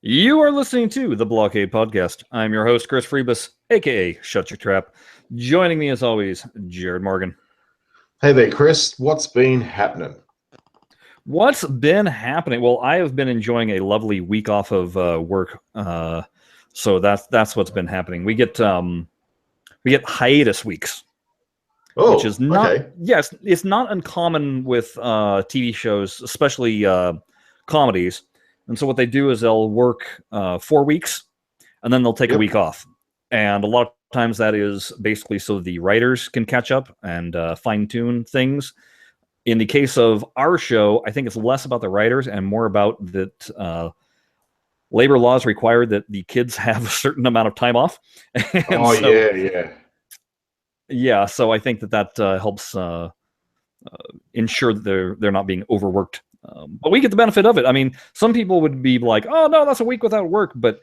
You are listening to the BlahCade podcast. I'm your host, Chris Freebus, aka Shut Your Trap. Joining me as always, Jared Morgan. Hey there, Chris. What's been happening? What's been happening? Well, I have been enjoying a lovely week off of work, so that's what's been happening. We get hiatus weeks, Oh, which is not okay. yes, it's not uncommon with TV shows, especially comedies. And so what they do is they'll work 4 weeks, and then they'll take a week off. And a lot of times that is basically so the writers can catch up and fine-tune things. In the case of our show, I think it's less about the writers and more about that labor laws require that the kids have a certain amount of time off. Yeah, so I think that helps ensure that they're not being overworked. But we get the benefit of it. I mean, some people would be like, oh, no, that's a week without work. But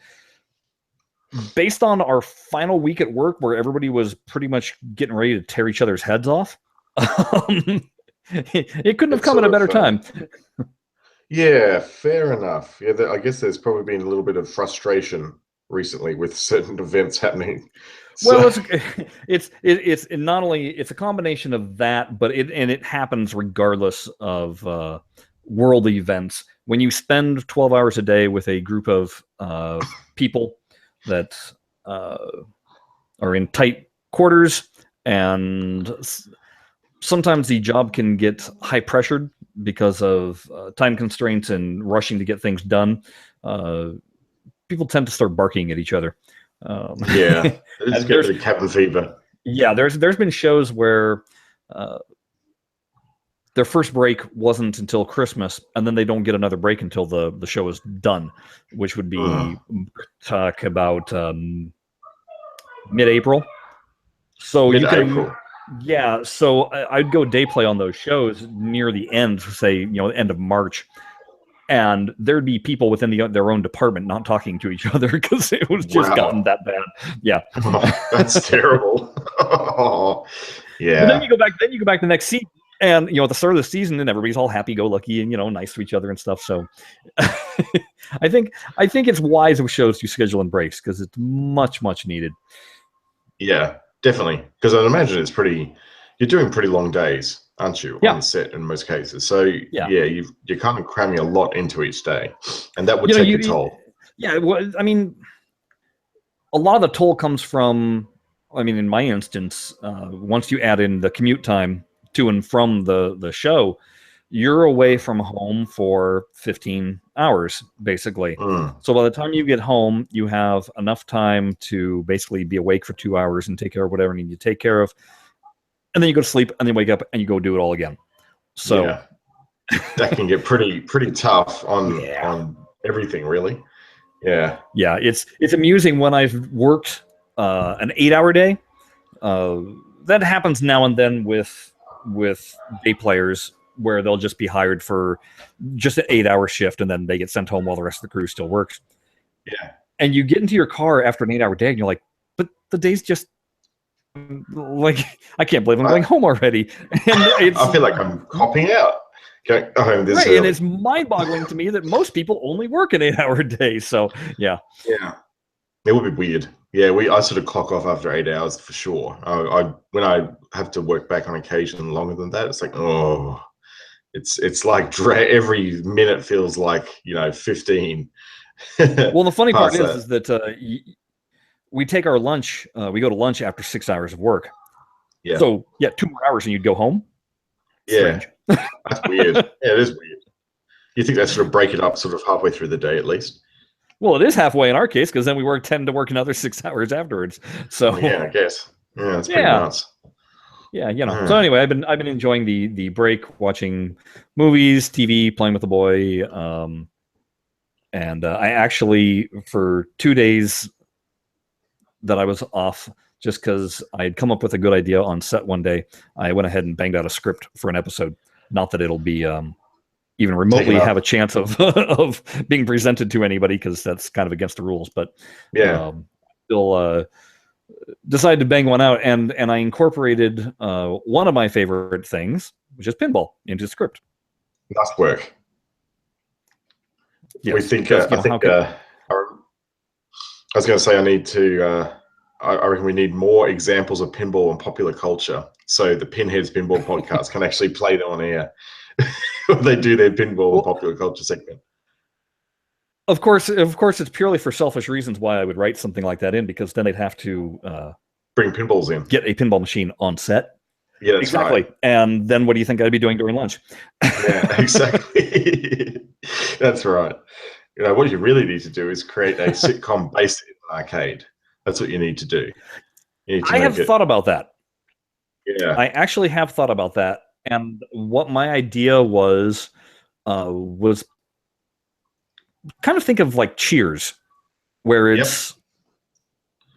based on our final week at work where everybody was pretty much getting ready to tear each other's heads off, it couldn't have come at a better time. Yeah, fair enough. Yeah, I guess there's probably been a little bit of frustration recently with certain events happening. Well, it's not only it's a combination of that, but it happens regardless of world events. When you spend 12 hours a day with a group of people that are in tight quarters, and sometimes the job can get high pressured because of time constraints and rushing to get things done. People tend to start barking at each other. Yeah, it's good for the cabin fever. Yeah, there's been shows where their first break wasn't until Christmas, and then they don't get another break until the show is done, which would be talk about mid-April. So mid-April. Yeah, so I'd go day play on those shows near the end, say the end of March, and there'd be people within their own department not talking to each other because it was just gotten that bad. Yeah, that's terrible. Yeah. But then you go back the next season, and at the start of the season, and everybody's all happy-go-lucky and nice to each other and stuff. So I think it's wise with shows to schedule in breaks because it's much needed. Yeah, definitely. Because I'd imagine you're doing pretty long days, aren't you, on set in most cases? So you're kind of cramming a lot into each day, and that would take a toll. Yeah, well, I mean, a lot of the toll comes from, in my instance, once you add in the commute time to and from the show, you're away from home for 15 hours, basically. So by the time you get home, you have enough time to basically be awake for 2 hours and take care of whatever you need to take care of. And then you go to sleep, and then wake up, and you go do it all again. So that can get pretty tough on everything, really. Yeah. Yeah, it's amusing when I've worked an 8-hour day. That happens now and then with day players where they'll just be hired for just an 8-hour shift, and then they get sent home while the rest of the crew still works. Yeah. And you get into your car after an 8-hour day, and you're like, but the day's just I can't believe I'm going home already. And I feel like I'm copping out. Going home this early. And it's mind-boggling to me that most people only work an 8-hour day. So yeah, it would be weird. Yeah, I sort of clock off after 8 hours for sure. When I have to work back on occasion longer than that, it's like it's like every minute feels like 15. Well, the funny part is that we take our lunch. We go to lunch after 6 hours of work. Yeah. So 2 more hours and you'd go home. Strange. That's weird. Yeah, it is weird. You think they sort of break it up sort of halfway through the day at least? Well, it is halfway in our case because then we tend to work another 6 hours afterwards. So yeah, I guess. Yeah, it's pretty nuts. Yeah, So anyway, I've been enjoying the break, watching movies, TV, playing with the boy, and I actually for 2 days that I was off, just because I had come up with a good idea on set one day, I went ahead and banged out a script for an episode. Not that it'll be even remotely have a chance of being presented to anybody, because that's kind of against the rules. But still decided to bang one out, and I incorporated one of my favorite things, which is pinball, into the script. Nice work. Yes, I think I I was going to say I need to. I reckon we need more examples of pinball in popular culture, so the Pinheads Pinball podcast can actually play them on air when they do their pinball and popular culture segment. Of course, it's purely for selfish reasons why I would write something like that in, because then they'd have to bring pinballs in, get a pinball machine on set. Yeah, that's exactly. Right. And then what do you think I'd be doing during lunch? Yeah, exactly. That's right. You know, what you really need to do is create a sitcom based in an arcade. That's what you need to do. I have thought about that. Yeah. I actually have thought about that. And what my idea was kind of think of like Cheers, where it's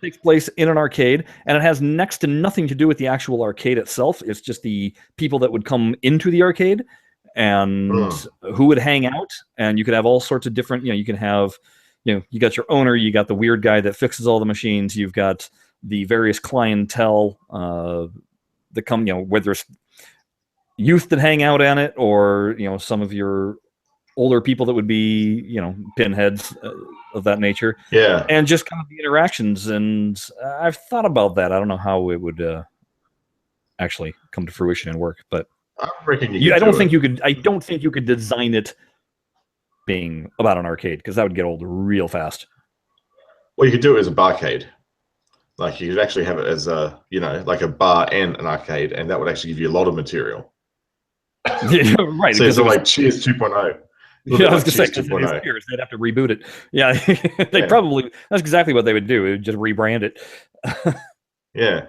takes place in an arcade, and it has next to nothing to do with the actual arcade itself. It's just the people that would come into the arcade and who would hang out, and you could have all sorts of different, you can have, you got your owner, you got the weird guy that fixes all the machines, you've got the various clientele that come, whether it's youth that hang out on it, or some of your older people that would be, pinheads of that nature. Yeah. And just kind of the interactions. And I've thought about that. I don't know how it would actually come to fruition and work, but I reckon I don't think you could design it being about an arcade, because that would get old real fast. Well, you could do it as a BlahCade. Like, you could actually have it as a, like a bar and an arcade, and that would actually give you a lot of material. Yeah, right. So it's like Cheers 2.0. Yeah, I was going to say, because it is Cheers, they'd have to reboot it. Yeah, they probably, that's exactly what they would do. It would just rebrand it. Yeah.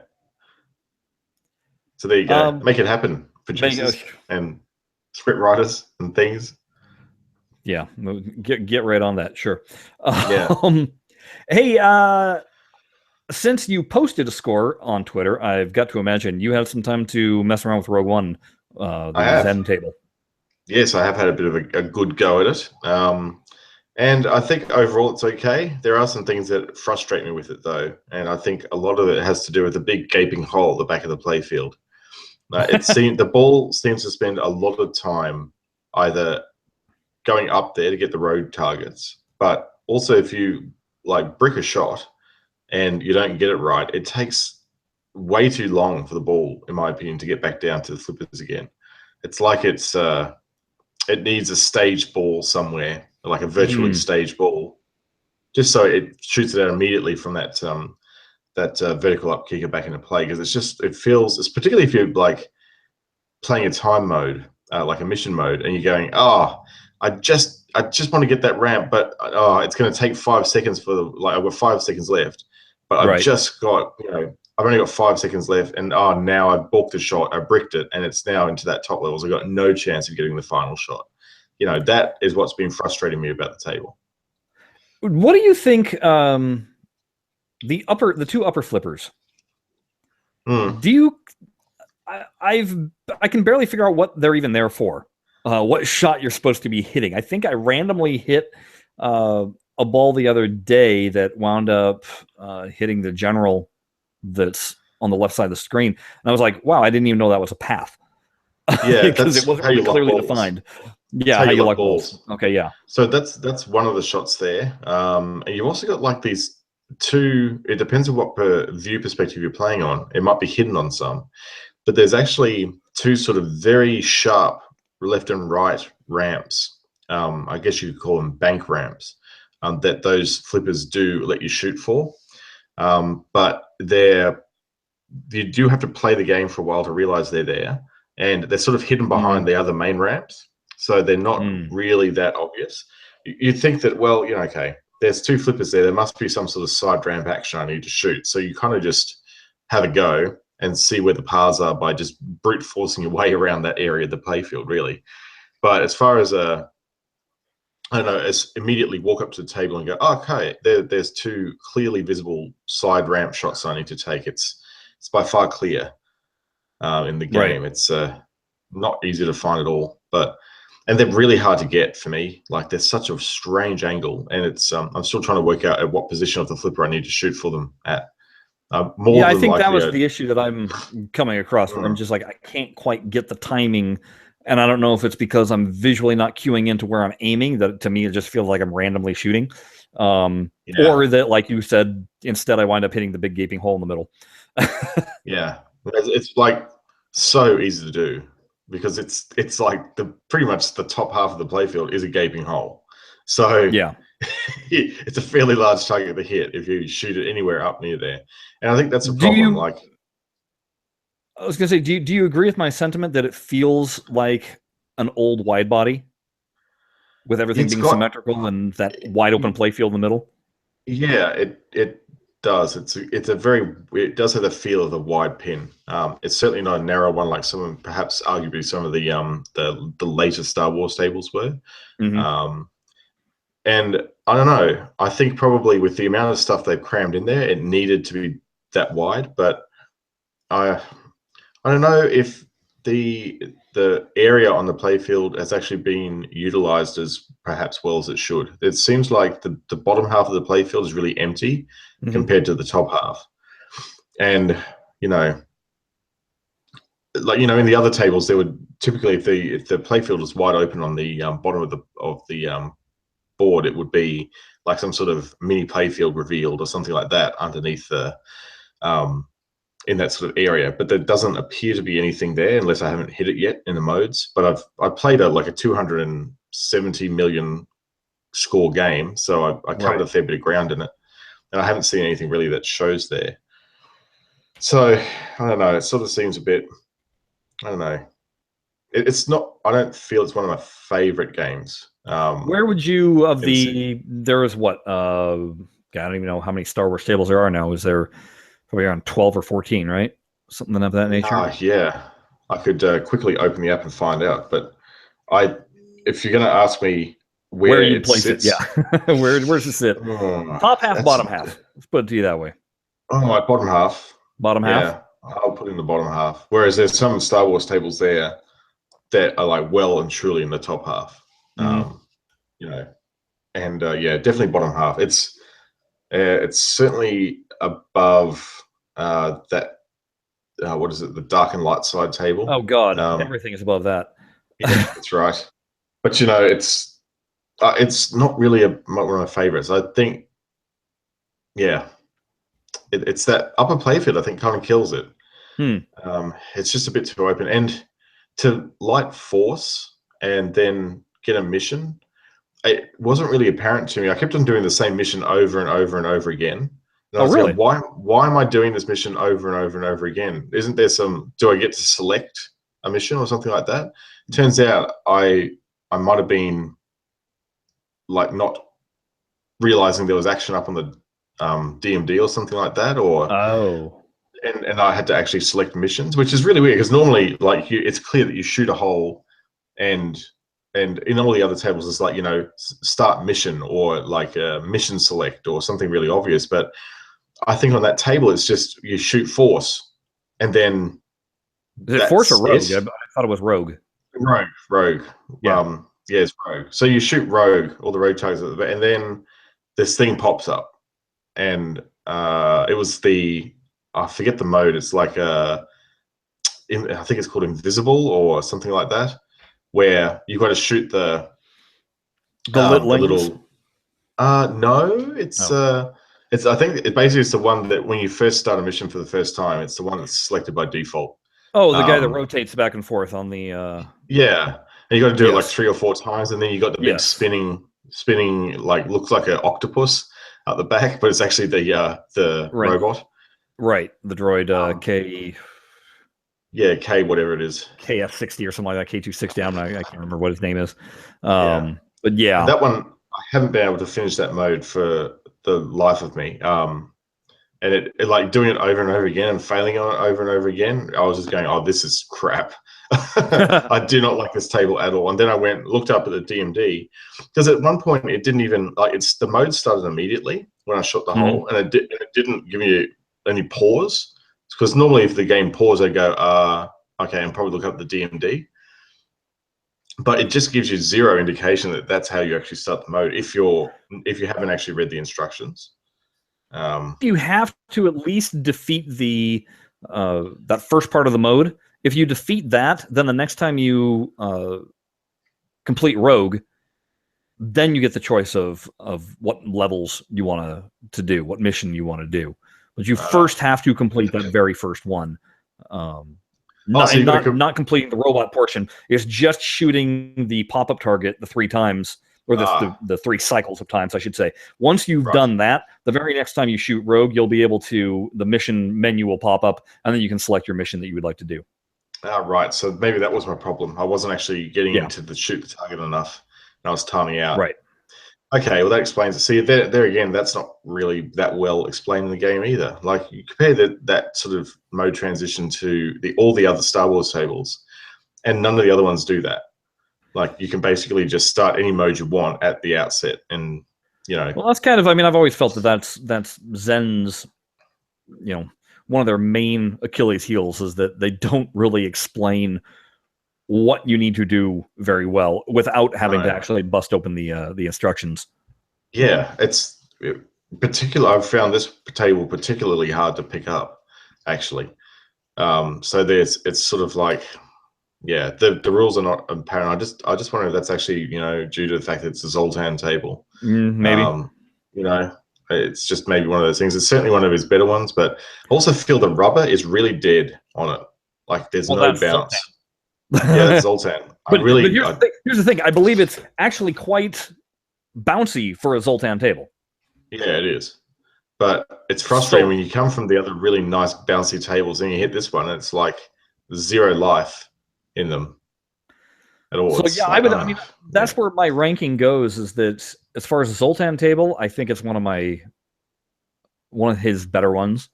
So there you go. Make it happen, producers and script writers and things. Yeah, get right on that. Sure. Yeah. Hey, since you posted a score on Twitter, I've got to imagine you had some time to mess around with Rogue One, the Zen table. Yes, I have had a bit of a good go at it. And I think overall it's okay. There are some things that frustrate me with it, though. And I think a lot of it has to do with the big gaping hole at the back of the playfield. The ball seems to spend a lot of time either going up there to get the road targets, but also if you like brick a shot and you don't get it right, it takes way too long for the ball, in my opinion, to get back down to the flippers again. It's like it needs a staged ball somewhere, like a virtually staged ball, just so it shoots it out immediately from that vertical up kicker back into play. Because it's particularly if you're like playing a time mode, like a mission mode, and you're going, I just want to get that ramp, but it's going to take 5 seconds I've got 5 seconds left, but I've just got, I've only got 5 seconds left, and now I've balked the shot, I bricked it, and it's now into that top levels. I've got no chance of getting the final shot. That is what's been frustrating me about the table. What do you think? The two upper flippers. Do you? I can barely figure out what they're even there for. What shot you're supposed to be hitting? I think I randomly hit a ball the other day that wound up hitting the general that's on the left side of the screen, and I was like, "Wow, I didn't even know that was a path." Yeah, because it wasn't really clearly defined. Yeah, how you lock balls. Okay, yeah. So that's one of the shots there. And you've also got like these two. It depends on what view perspective you're playing on. It might be hidden on some, but there's actually two sort of very sharp left and right ramps. I guess you could call them bank ramps that those flippers do let you shoot for. But you do have to play the game for a while to realize they're there, and they're sort of hidden behind the other main ramps, so they're not really that obvious. You think that, well, okay, there's two flippers there must be some sort of side ramp action I need to shoot, so you kind of just have a go and see where the paths are by just brute forcing your way around that area of the playfield, really. But as far as I don't know, immediately walk up to the table and go, okay, there's two clearly visible side ramp shots I need to take. It's by far clear in the game. Right. It's not easy to find at all, and they're really hard to get for me. Like, there's such a strange angle, and it's I'm still trying to work out at what position of the flipper I need to shoot for them at. I think that was the issue that I'm coming across, where I'm just like, I can't quite get the timing. And I don't know if it's because I'm visually not cueing into where I'm aiming, that to me it just feels like I'm randomly shooting. Or that, like you said, instead I wind up hitting the big gaping hole in the middle. Yeah, it's like so easy to do because it's like pretty much the top half of the playfield is a gaping hole. So yeah, it's a fairly large target to hit if you shoot it anywhere up near there. And I think that's a Do problem. you- Like, I was gonna say, do you agree with my sentiment that it feels like an old wide body with everything it's being got symmetrical and that wide open playfield in the middle? yeah, it does. It does have the feel of the wide pin. It's certainly not a narrow one like perhaps arguably some of the later Star Wars tables were. Mm-hmm. And I don't know. I think probably with the amount of stuff they've crammed in there, it needed to be that wide. But I I don't know if the area on the playfield has actually been utilized as perhaps well as it should. It seems like the bottom half of the playfield is really empty compared to the top half. And you know, like in the other tables, there would typically if the playfield is wide open on the bottom of the board, it would be like some sort of mini playfield revealed or something like that underneath the in that sort of area, but there doesn't appear to be anything there unless I haven't hit it yet in the modes. But I've played like a 270 million score game, so I covered a fair bit of ground in it, and I haven't seen anything really that shows there. So I don't know. It sort of seems a bit. I don't know. It's not. I don't feel it's one of my favorite games. Where would you there is what? I don't even know how many Star Wars tables there are now. Is there probably around 12 or 14, right? Something of that nature. Yeah, I could quickly open the app and find out. But if you're going to ask me where you'd it place sits, it, yeah. Where's it sit? Top half, bottom half. Let's put it to you that way. Oh, my bottom half. Bottom half. Yeah, I'll put in the bottom half. Whereas there's some Star Wars tables there that are like well and truly in the top half. And yeah, definitely bottom half. It's certainly above that. What is it? The dark and light side table. Oh God, everything is above that. Yeah, that's right. But it's not really one of my favorites. I think, yeah, it's that upper playfield. I think kind of kills it. It's just a bit too open, and to light force and then get a mission, it wasn't really apparent to me. I kept on doing the same mission over and over and over again. And I was really? going, why am I doing this mission over and over and over again? Isn't there do I get to select a mission or something like that? It turns out I might have been like not realizing there was action up on the DMD or something like that, or and I had to actually select missions, which is really weird because normally like it's clear that you shoot a hole and in all the other tables it's like start mission or like a mission select or something really obvious. But I think on that table it's just you shoot force and then is it force or rogue? I thought it was rogue. Rogue. Yeah. Yeah, it's rogue. So you shoot rogue, all the rogue targets, and then this thing pops up, and it was I forget the mode. It's like I think it's called invisible or something like that, where you've got to shoot the little. No, it's I think it basically is the one that when you first start a mission for the first time, it's the one that's selected by default. Oh, the guy that rotates back and forth on the. Yeah. And you got to do it like 3 or 4 times, and then you got the big spinning like looks like an octopus at the back, but it's actually the robot. Right, the droid K. Yeah, K whatever it is. KF60 or something like that. K260. I can't remember what his name is. But yeah, and that one I haven't been able to finish that mode for the life of me. And it like doing it over and over again and failing on it over and over again. I was just going, oh, this is crap. I do not like this table at all. And then I looked up at the DMD because at one point it didn't even the mode started immediately when I shot the hole, and it didn't give me any pause because normally if the game paused, I'd go, okay, and probably look up the DMD. But it just gives you zero indication that that's how you actually start the mode if you haven't actually read the instructions. You have to at least defeat that first part of the mode. If you defeat that, then the next time you complete Rogue, then you get the choice of what levels you want to do, what mission you want to do. But you first have to complete that very first one. Not completing the robot portion. It's just shooting the pop-up target the 3 times, or the 3 cycles of times, I should say. Once you've done that, the very next time you shoot Rogue, you'll be able to, the mission menu will pop up, and then you can select your mission that you would like to do. Right. So maybe that was my problem. I wasn't actually getting into the shoot the target enough, and I was timing out. Right. Okay, well that explains it. See, there again, that's not really that well explained in the game either. Like, you compare that sort of mode transition to all the other Star Wars tables, and none of the other ones do that. Like, you can basically just start any mode you want at the outset, and Well, that's kind of. I mean, I've always felt that's Zen's, one of their main Achilles heels is that they don't really explain what you need to do very well without having to actually bust open the instructions. Yeah, it's particular. I've found this table particularly hard to pick up, actually. So it's sort of like, yeah, the rules are not apparent. I just wonder if that's actually due to the fact that it's a Zoltan table. Maybe. It's just maybe one of those things. It's certainly one of his better ones, but I also feel the rubber is really dead on it. Like, there's no bounce. Zoltan. Yeah, that's Zoltan. But here's the thing. I believe it's actually quite bouncy for a Zoltan table. Yeah, it is. But it's frustrating when you come from the other really nice bouncy tables and you hit this one, and it's like 0 life in them at all. So yeah, I mean, that's where my ranking goes. Is that as far as the Zoltan table, I think it's one of his better ones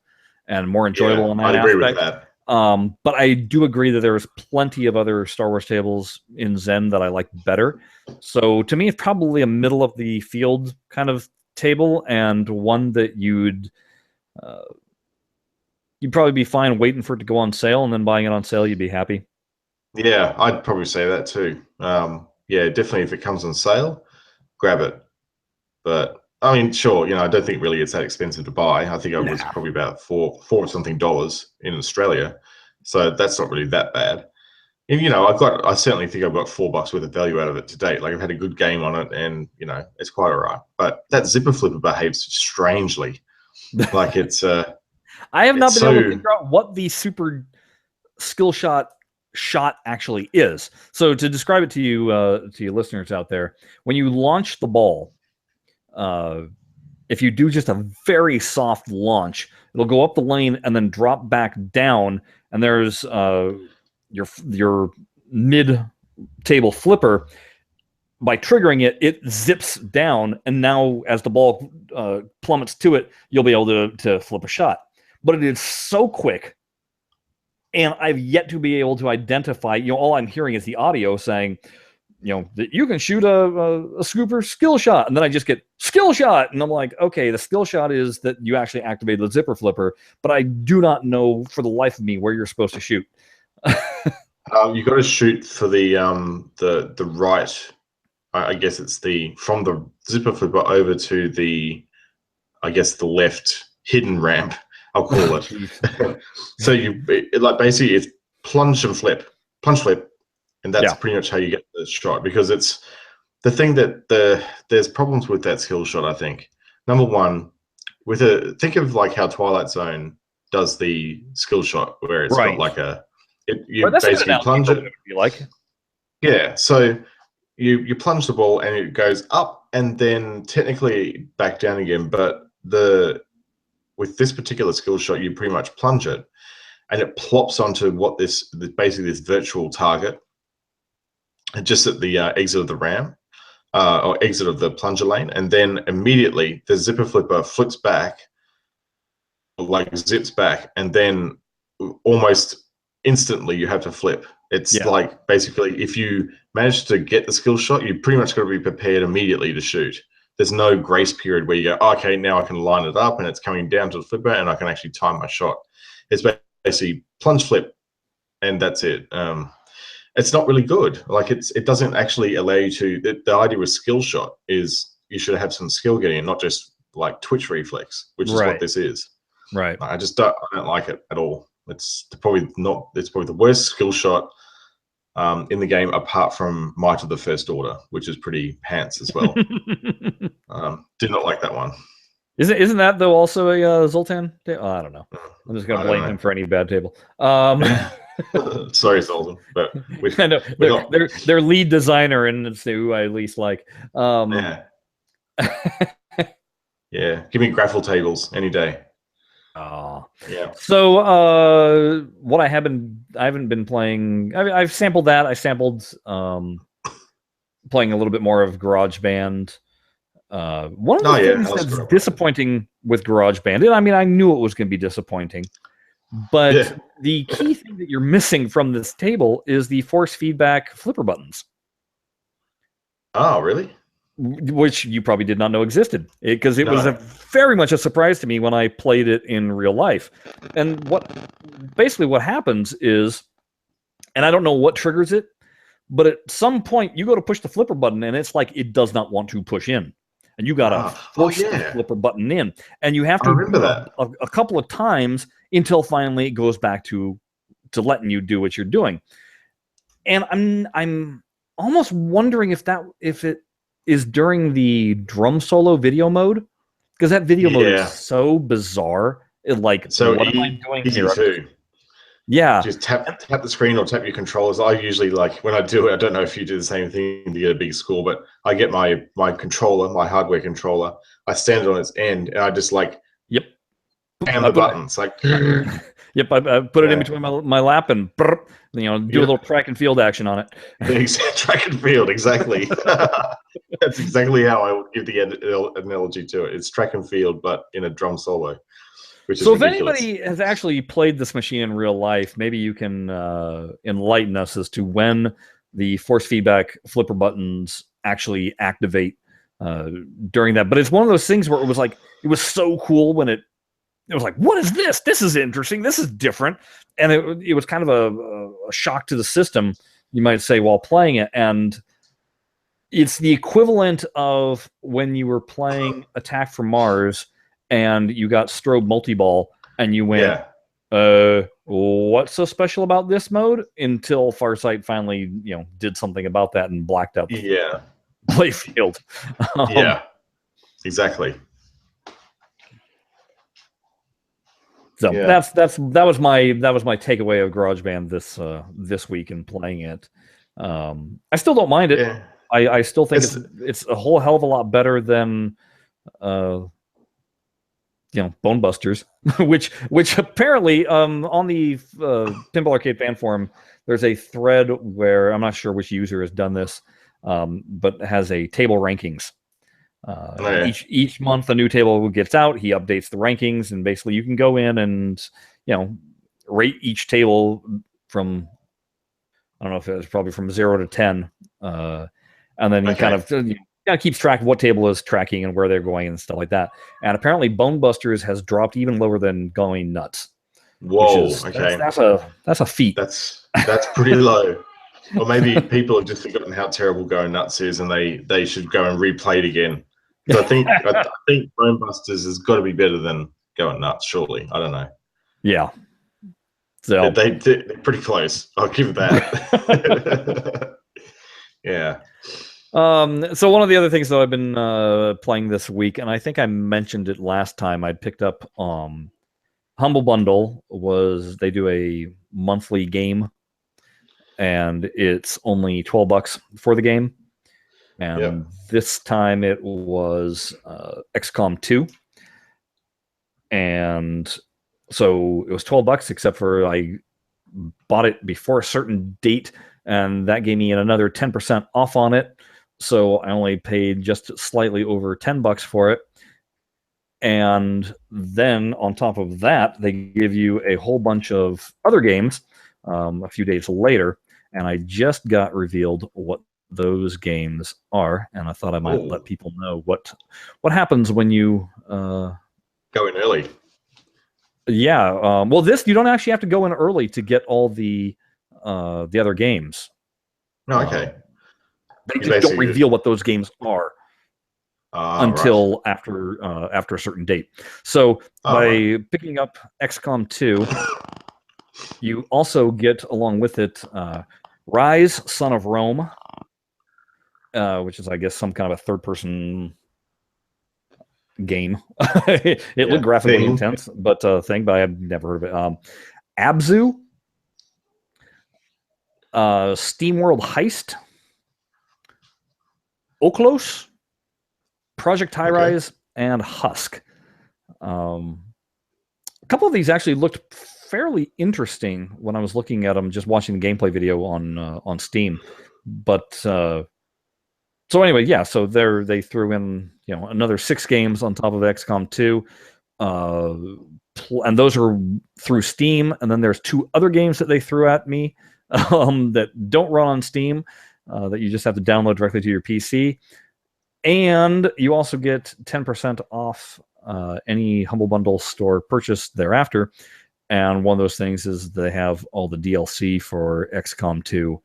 and more enjoyable in that aspect. I agree with that. But I do agree that there's plenty of other Star Wars tables in Zen that I like better. So to me, it's probably a middle of the field kind of table, and one that you'd probably be fine waiting for it to go on sale, and then buying it on sale, you'd be happy. Yeah, I'd probably say that too. Yeah, definitely if it comes on sale, grab it. But I mean, sure, I don't think really it's that expensive to buy. I think it was probably about $4 something in Australia, so that's not really that bad. And I certainly think I've got $4 worth of value out of it to date. Like, I've had a good game on it, and it's quite alright. But that zipper flipper behaves strangely. Like, it's I have not been able to figure out what the super skill shot actually is. So to describe it to you listeners out there, when you launch the ball, if you do just a very soft launch, it'll go up the lane and then drop back down, and there's your mid table flipper. By triggering it, it zips down, and now as the ball plummets to it, you'll be able to flip a shot. But it is so quick, and I've yet to be able to identify. All I'm hearing is the audio saying, that you can shoot a scooper skill shot, and then I just get skill shot, and I'm like, okay, the skill shot is that you actually activate the zipper flipper, but I do not know for the life of me where you're supposed to shoot. You got to shoot for the right. I guess it's from the zipper flipper over to the, I guess, the left hidden ramp, I'll call it. So basically it's plunge flip, and that's pretty much how you get the shot, because it's the thing that there's problems with that skill shot. I think number one, think of like how Twilight Zone does the skill shot, where it's got like you basically plunge it. Yeah, so you plunge the ball and it goes up and then technically back down again, but with this particular skill shot, you pretty much plunge it, and it plops onto basically this virtual target, just at the exit of the ramp, or exit of the plunger lane, and then immediately the zipper flipper flips back, like zips back, and then almost instantly you have to flip. It's like, basically, if you manage to get the skill shot, you pretty much got to be prepared immediately to shoot. There's no grace period where you go, oh, okay, now I can line it up and it's coming down to the flipper and I can actually time my shot. It's basically plunge flip, and that's it. It's not really good. Like, it doesn't actually allow you to. The idea with skill shot is you should have some skill getting it, not just like twitch reflex, which is what this is. Right. I don't like it at all. It's probably the worst skill shot in the game, apart from Might of the First Order, which is pretty pants as well. Did not like that one. Isn't that though also a Zoltan? Oh, I don't know. I'm just gonna blame him for any bad table. Sorry, Zoltan, but I know their lead designer, and it's who I least like. Yeah, yeah. Give me grapple tables any day. Oh, yeah. So, what I haven't been playing. I've sampled that. I sampled playing a little bit more of GarageBand. One of the things that's disappointing with GarageBand, and I mean, I knew it was going to be disappointing, but the key thing that you're missing from this table is the force feedback flipper buttons. Oh, really? Which you probably did not know existed, because it was very much a surprise to me when I played it in real life. And basically what happens is, and I don't know what triggers it, but at some point you go to push the flipper button and it's like it does not want to push in. And you got to force the flipper button in. And you have to do that a couple of times until finally it goes back to letting you do what you're doing. And I'm almost wondering if it is during the drum solo video mode, because that video mode is so bizarre. What am I doing here? Too. Yeah, just tap the screen or tap your controllers. I usually, like, when I do it, I don't know if you do the same thing to get a big score, but I get my controller, my hardware controller, I stand it on its end, and I just and the buttons I put it in between my lap and do a little track and field action on it. Track and field, exactly. That's exactly how I would give the analogy to it. It's track and field, but in a drum solo. So if anybody has actually played this machine in real life, maybe you can enlighten us as to when the force feedback flipper buttons actually activate during that. But it's one of those things where it was so cool when it was like, what is this? This is interesting. This is different. And it was kind of a shock to the system, you might say, while playing it. And it's the equivalent of when you were playing Attack from Mars and you got strobe multi-ball and you went, what's so special about this mode? Until Farsight finally, did something about that and blacked out the play field. Exactly. So that was my takeaway of GarageBand this week in playing it. I still don't mind it. Yeah. I still think it's a whole hell of a lot better than Bone Busters, which apparently on the Pinball Arcade fan forum, there's a thread where I'm not sure which user has done this, but has a table rankings. Each month a new table gets out. He updates the rankings, and basically you can go in and rate each table from, I don't know if it was probably from 0 to 10, and then he kind of keeps track of what table is tracking and where they're going and stuff like that. And apparently Bone Busters has dropped even lower than Going Nuts. Whoa! That's a feat. That's pretty low. Or maybe people have just forgotten how terrible Going Nuts is, and they should go and replay it again. So I think Bone Busters has got to be better than Going Nuts, surely. I don't know. Yeah. So they're pretty close. I'll give it that. Yeah. So one of the other things that I've been playing this week, and I think I mentioned it last time, I picked up Humble Bundle. They do a monthly game, and it's only $12 for the game. And this time it was XCOM 2. And so it was $12, except for I bought it before a certain date, and that gave me another 10% off on it. So I only paid just slightly over $10 for it. And then on top of that, they give you a whole bunch of other games a few days later. And I just got revealed what those games are, and I thought I might let people know what happens when you go in early. Yeah, well, you don't actually have to go in early to get all the other games. No, okay. They just don't reveal what those games are until after a certain date. So by picking up XCOM 2, you also get along with it Rise, Son of Rome, which is, I guess, some kind of a third-person game. It looked graphically intense, but but I've never heard of it. Abzu, SteamWorld Heist, Oklos, Project High Rise, and Husk. A couple of these actually looked fairly interesting when I was looking at them, just watching the gameplay video on Steam. But so anyway, yeah. So they threw in another 6 games on top of XCOM 2, and those are through Steam. And then there's 2 other games that they threw at me that don't run on Steam, that you just have to download directly to your PC. And you also get 10% off any Humble Bundle store purchase thereafter. And one of those things is they have all the DLC for XCOM 2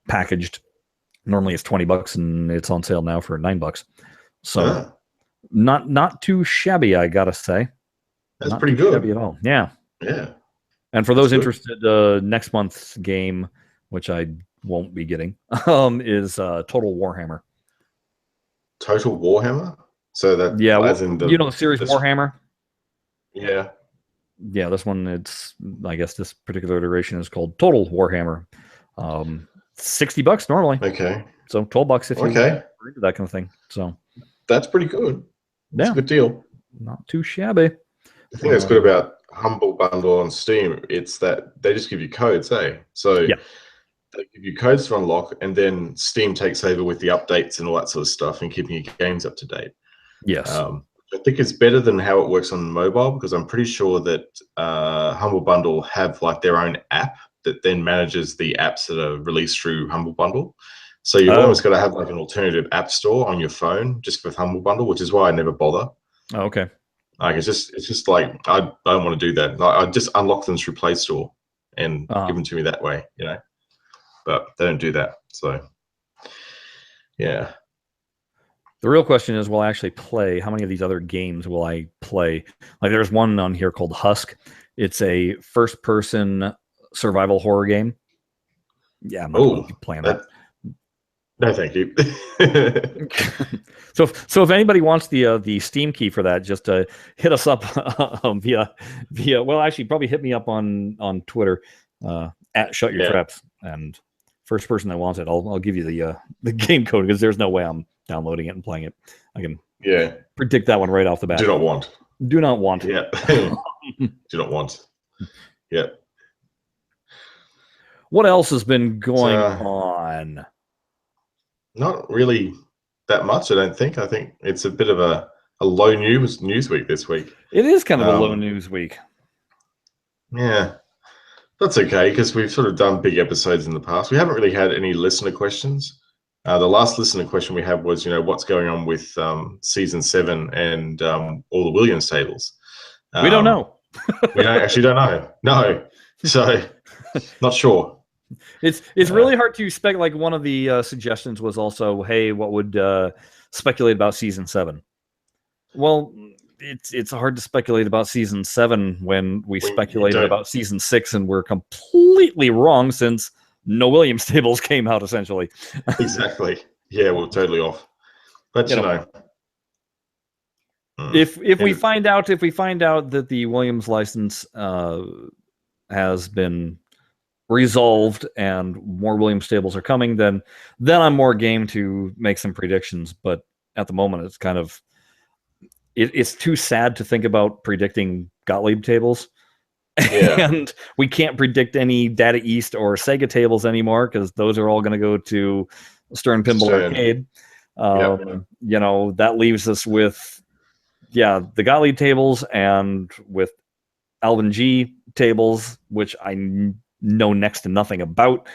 packaged. Normally it's $20, and it's on sale now for $9. So not too shabby, I gotta say. That's not pretty too good. Shabby at all. Yeah. Yeah. And for those interested, next month's game, which I won't be getting, is Total Warhammer. Total Warhammer? So that as in the series Warhammer? Yeah. Yeah, this one, I guess this particular iteration is called Total Warhammer. $60 normally. Okay. So $12 if you into that kind of thing. So that's pretty good. That's a good deal. Not too shabby. The thing that's good about Humble Bundle on Steam, it's that they just give you codes, eh? So they give you codes to unlock, and then Steam takes over with the updates and all that sort of stuff and keeping your games up to date. Yes. I think it's better than how it works on mobile, because I'm pretty sure that Humble Bundle have like their own app that then manages the apps that are released through Humble Bundle. So you've almost got to have like an alternative app store on your phone just with Humble Bundle, which is why I never bother. Oh, okay. Like it's just like I don't want to do that. Like, I just unlock them through Play Store and give them to me that way, But they don't do that. So yeah. The real question is, will I actually play? How many of these other games will I play? Like there's one on here called Husk. It's a first-person survival horror game. Yeah, I'm not going to be playing that. No, thank you. So if anybody wants the Steam key for that, just hit us up via. Well, actually, probably hit me up on Twitter at Shut Your Traps, and first person that wants it, I'll give you the game code, because there's no way I'm downloading it and playing it. I can predict that one right off the bat. Do not want. Do not want. Yeah. Do not want. Yeah. What else has been going on? Not really that much, I don't think. I think it's a bit of a low news week this week. It is kind of a low news week. Yeah. That's okay, because we've sort of done big episodes in the past. We haven't really had any listener questions. The last listener question we had was, what's going on with season 7 and all the Williams tables. We don't know. We don't know. No. So, not sure. It's really hard to spec. Like one of the suggestions was also, hey, what would speculate about season 7? Well, it's hard to speculate about season 7 when we speculated about season 6 and we're completely wrong, since no Williams tables came out essentially. Exactly. Yeah, we're totally off. But if we find out that the Williams license has been resolved and more Williams tables are coming, then I'm more game to make some predictions. But at the moment, it's kind of it's too sad to think about predicting Gottlieb tables. And we can't predict any Data East or Sega tables anymore, because those are all going to go to Stern Pinball Arcade. That leaves us with the Gottlieb tables, and with Alvin G tables, which I know next to nothing about,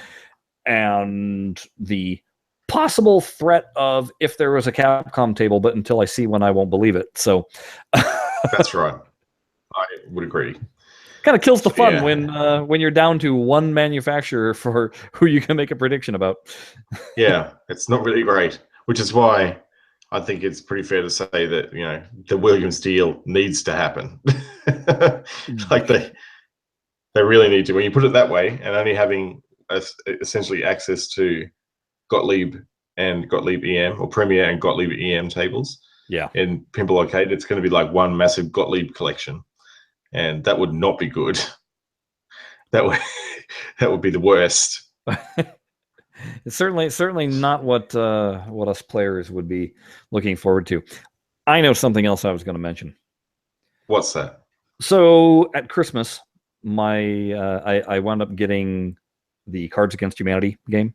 and the possible threat of if there was a Capcom table, but until I see one, I won't believe it. So that's right. I would agree. Kind of kills the fun when you're down to one manufacturer for who you can make a prediction about. Yeah, it's not really great, which is why I think it's pretty fair to say that the Williams deal needs to happen. Like they really need to. When you put it that way, and only having essentially access to Gottlieb and Gottlieb EM, or Premier and Gottlieb EM tables. Yeah. In Pinball Arcade, it's going to be like one massive Gottlieb collection, and that would not be good. That would be the worst. It's certainly not what us players would be looking forward to. I know something else I was going to mention. What's that? So at Christmas, I wound up getting the Cards Against Humanity game.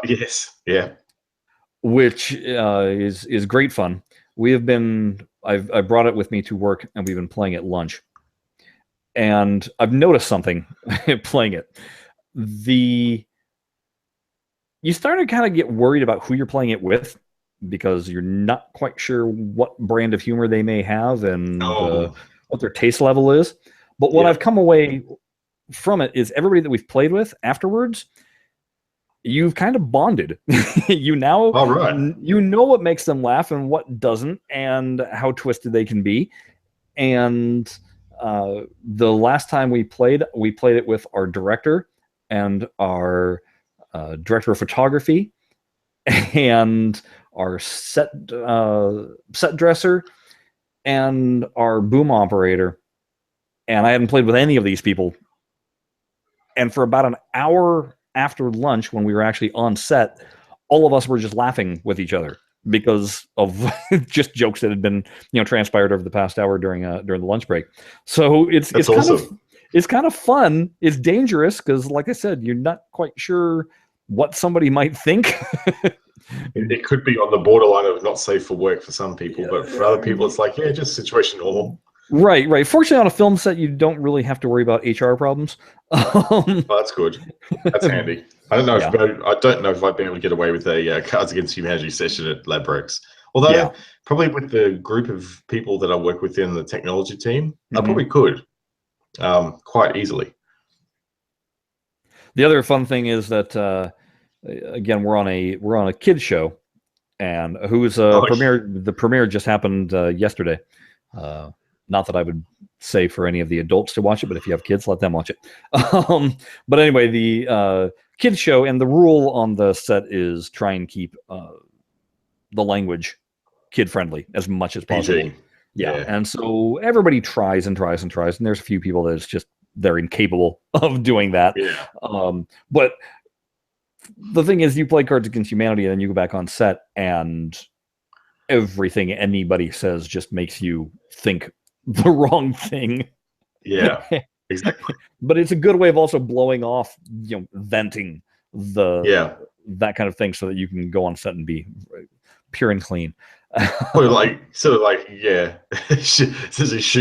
Yes, yeah. Which is great fun. I brought it with me to work, and we've been playing at lunch. And I've noticed something playing it. You start to kind of get worried about who you're playing it with, because you're not quite sure what brand of humor they may have and what their taste level is. But what I've come away from it is everybody that we've played with afterwards, you've kind of bonded. You know what makes them laugh and what doesn't, and how twisted they can be. And the last time we played it with our director and our director of photography and our set dresser and our boom operator. And I hadn't played with any of these people. And for about an hour after lunch, when we were actually on set, all of us were just laughing with each other because of just jokes that had been, transpired over the past hour during the lunch break. So it's awesome. It's kind of fun. It's dangerous because, like I said, you're not quite sure what somebody might think. It could be on the borderline of not safe for work for some people, but for other people, it's like, just situation normal. Right. Fortunately, on a film set, you don't really have to worry about HR problems. Well, that's good. That's handy. I don't know if I'd be able to get away with a Cards Against Humanity session at Ladbrokes. Although probably with the group of people that I work with in the technology team, I probably could quite easily. The other fun thing is that again, we're on a kids show, and the premiere just happened yesterday. Not that I would say for any of the adults to watch it, but if you have kids, let them watch it. But anyway, the kids show, and the rule on the set is try and keep the language kid-friendly as much as possible. PG. Yeah, and so everybody tries and tries and tries, and there's a few people that it's just they're incapable of doing that. Yeah. But the thing is, you play Cards Against Humanity, and then you go back on set, and everything anybody says just makes you think the wrong thing. Yeah, exactly. But it's a good way of also blowing off, venting that kind of thing, so that you can go on set and be pure and clean. Shoot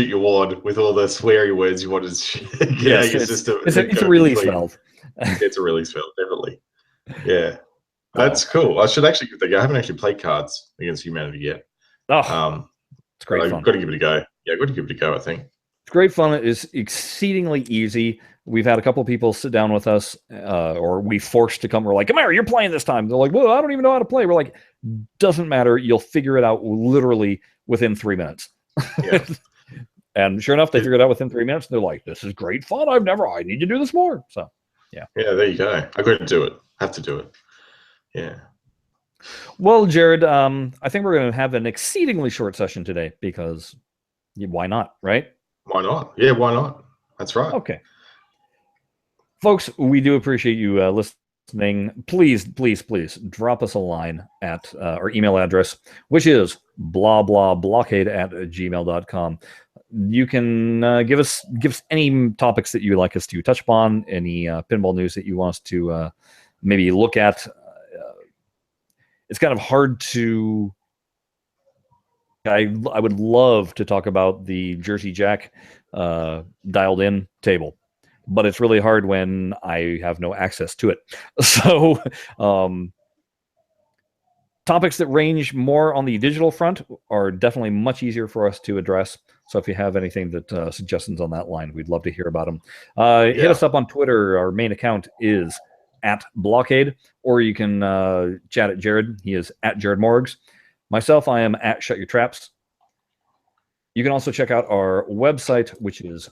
your wad with all the sweary words you want to get out your system. It's a release valve. It's a release valve, definitely. Yeah, that's cool. I should actually give it a go. I haven't actually played Cards Against Humanity yet. It's great fun. I've got to give it a go. Yeah, I've got to give it a go, I think. It's great fun. It is exceedingly easy. We've had a couple of people sit down with us, or we forced to come. We're like, come here, you're playing this time. They're like, well, I don't even know how to play. We're like, doesn't matter. You'll figure it out literally within 3 minutes. Yeah. And sure enough, they figured it out within 3 minutes. They're like, this is great fun. I need to do this more. So, yeah. Yeah, there you go. I've got to do it. Have to do it. Yeah. Well, Jared, I think we're going to have an exceedingly short session today because why not, right? Why not? Yeah, why not? That's right. Okay. Folks, we do appreciate you listening. Please, please, please drop us a line at our email address, which is BlahCade@gmail.com. You can give us any topics that you would like us to touch upon, any pinball news that you want us to maybe look at. It's kind of hard to... I would love to talk about the Jersey Jack dialed in table, but it's really hard when I have no access to it. So topics that range more on the digital front are definitely much easier for us to address. So if you have anything that suggestions on that line, we'd love to hear about them. Hit us up on Twitter. Our main account is @BlahCade, or you can chat at Jared. He is @JaredMorgs. Myself, I am @ShutYourTraps. You can also check out our website, which is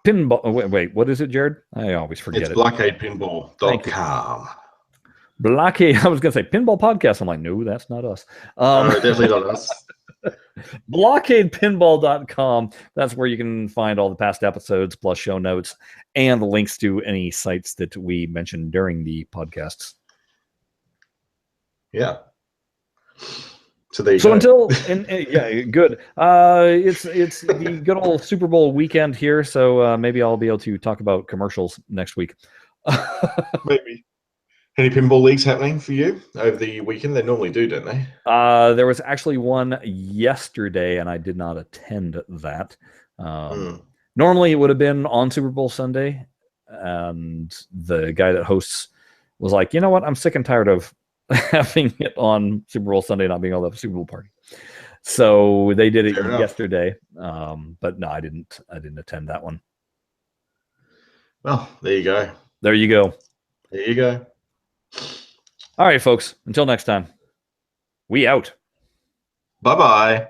Pinball. Oh, wait, what is it, Jared? I always forget It's it. BlahCadePinball.com. BlahCade. I was going to say Pinball Podcast. I'm like, no, that's not us. Definitely not us. BlahCadePinball.com. That's where you can find all the past episodes plus show notes and the links to any sites that we mentioned during the podcasts. Yeah. So there you so go. Yeah, good. It's the good old Super Bowl weekend here, so maybe I'll be able to talk about commercials next week. Maybe. Any pinball leagues happening for you over the weekend? They normally do, don't they? There was actually one yesterday, and I did not attend that. Normally, it would have been on Super Bowl Sunday, and the guy that hosts was like, you know what? I'm sick and tired of having it on Super Bowl Sunday, not being able to have a Super Bowl party. So they did it yesterday, but no, I didn't attend that one. Well, there you go. There you go. There you go. All right, folks. Until next time, we out. Bye-bye.